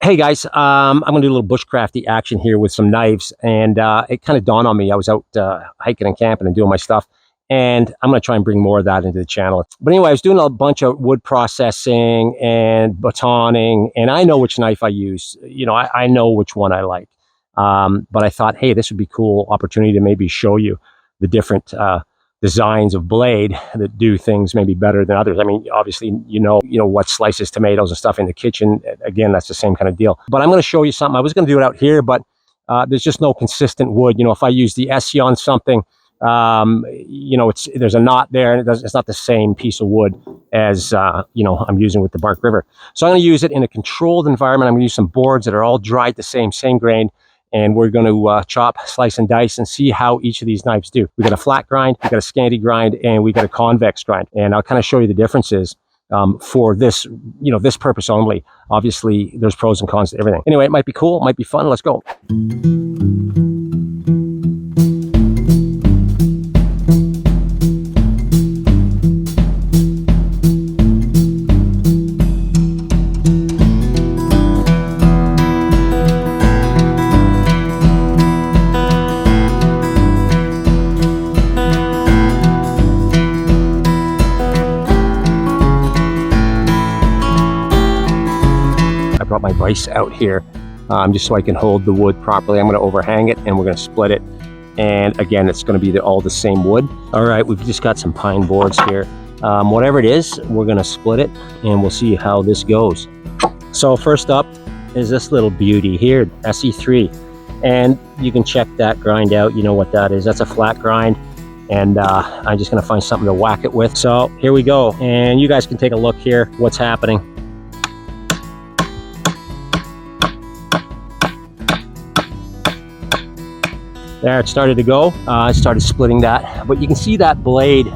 Hey guys, I'm gonna do a little bushcrafty action here with some knives, and it kind of dawned on me. I was out hiking and camping and doing my stuff, and I'm gonna try and bring more of that into the channel. But anyway, I was doing a bunch of wood processing and batoning, and I know which knife I use. You know, I know which one I like. But I thought, hey, this would be a cool opportunity to maybe show you the different designs of blade that do things maybe better than others. I mean, obviously, you know what slices tomatoes and stuff in the kitchen. Again, that's the same kind of deal. But I'm going to show you something. I was going to do it out here, but there's just no consistent wood. You know, if I use the ESEE on something, you know, there's a knot there, and it's not the same piece of wood as you know, I'm using with the Bark River. So I'm going to use it in a controlled environment. I'm going to use some boards that are all dried the same grain. And we're going to chop, slice, and dice and see how each of these knives do. We got a flat grind, we got a Scandi grind, and we got a convex grind. And I'll kind of show you the differences for this, you know, this purpose only. Obviously, there's pros and cons to everything. Anyway, it might be cool, it might be fun. Let's go. Brought my vise out here just so I can hold the wood properly. I'm going to overhang it and we're going to split it, and again, it's going to be all the same wood. All right, we've just got some pine boards here. Whatever it is, we're going to split it and we'll see how this goes. So first up is this little beauty here, ESEE, and you can check that grind out. You know what that is. That's a flat grind, and I'm just going to find something to whack it with. So here we go, and you guys can take a look here what's happening. There, it started to go. I started splitting that, but you can see that blade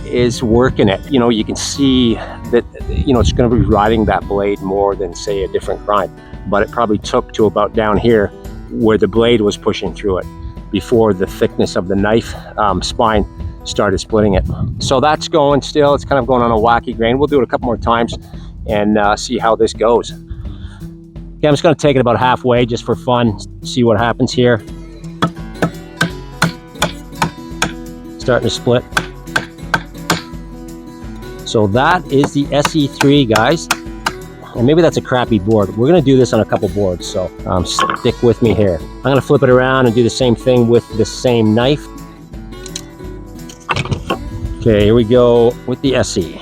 is working it. You know, you can see that, you know, it's going to be riding that blade more than, say, a different grind. But it probably took to about down here where the blade was pushing through it before the thickness of the knife spine started splitting it. So that's going still. It's kind of going on a wacky grain. We'll do it a couple more times and see how this goes. Okay, I'm just going to take it about halfway just for fun, see what happens here. Starting to split. So that is the ESEE, guys, and maybe that's a crappy board. We're going to do this on a couple boards, so stick with me here. I'm going to flip it around and do the same thing with the same knife. Okay, here we go with the ESEE.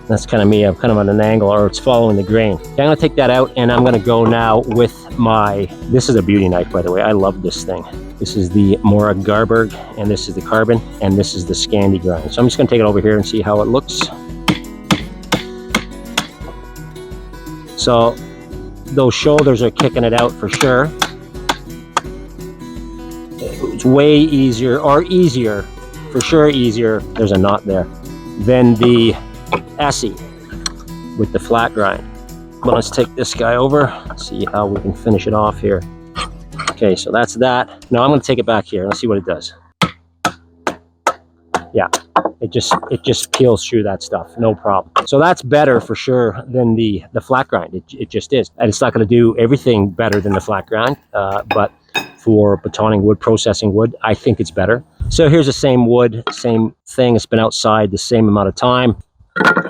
That's kind of me. I'm kind of on an angle, or it's following the grain. Okay, I'm going to take that out, and I'm going to go now with my, this is a beauty knife, by the way. I love this thing. This is the Mora Garberg, and this is the carbon, and this is the Scandi grind. So I'm just going to take it over here and see how it looks. So those shoulders are kicking it out for sure. It's way easier, or easier, for sure easier, there's a knot there, than the ESEE with the flat grind. But let's take this guy over, see how we can finish it off here. Okay, so that's that. Now I'm going to take it back here. Let's see what it does. Yeah, it just peels through that stuff, no problem. So that's better for sure than the flat grind. It just is, and it's not going to do everything better than the flat grind, but for batoning wood, processing wood, I think it's better. So here's the same wood, same thing. It's been outside the same amount of time.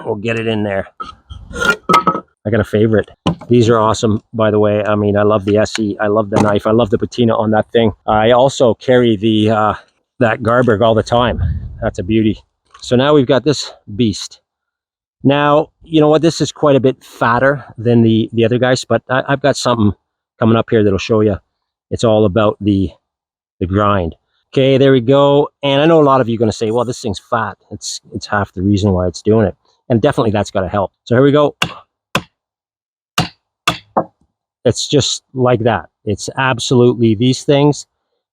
We'll get it in there. I got a favorite. These are awesome, by the way. I mean, I love the ESEE. I love the knife. I love the patina on that thing. I also carry the that Garberg all the time. That's a beauty. So now we've got this beast. Now, you know what? This is quite a bit fatter than the other guys, but I've got something coming up here that'll show you. It's all about the grind. Okay, there we go. And I know a lot of you are going to say, well, this thing's fat. It's half the reason why it's doing it. And definitely that's got to help. So here we go. It's just like that. It's absolutely these things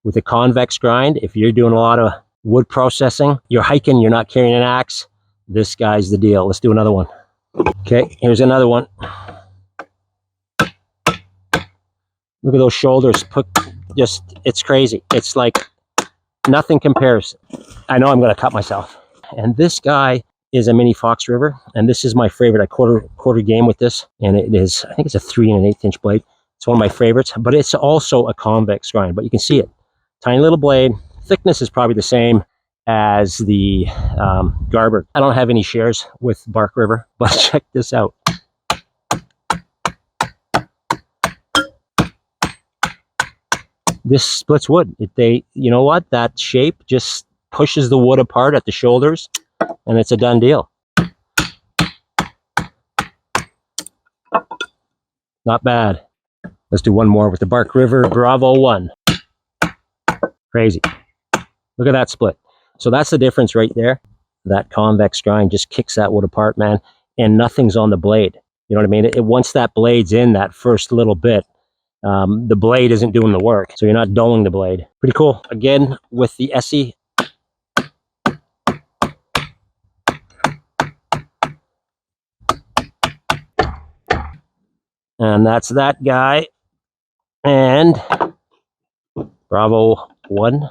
with a convex grind. If you're doing a lot of wood processing, you're hiking, you're not carrying an axe, this guy's the deal. Let's do another one. Okay, here's another one. Look at those shoulders. It's crazy. It's like nothing compares. I know I'm going to cut myself. And this guy is a mini Fox River, and this is my favorite. I quarter game with this, and it is, I think it's a 3 1/8 inch blade. It's one of my favorites, but it's also a convex grind, but you can see it. Tiny little blade. Thickness is probably the same as the Garberg. I don't have any shares with Bark River, but check this out. This splits wood. You know what? That shape just pushes the wood apart at the shoulders, and it's a done deal. Not bad. Let's do one more with the Bark River Bravo 1. Crazy. Look at that split. So that's the difference right there. That convex grind just kicks that wood apart, man, and nothing's on the blade. You know what I mean? Once that blade's in, that first little bit, the blade isn't doing the work, so you're not dulling the blade. Pretty cool. Again, with the ESEE. And that's that guy. And Bravo 1.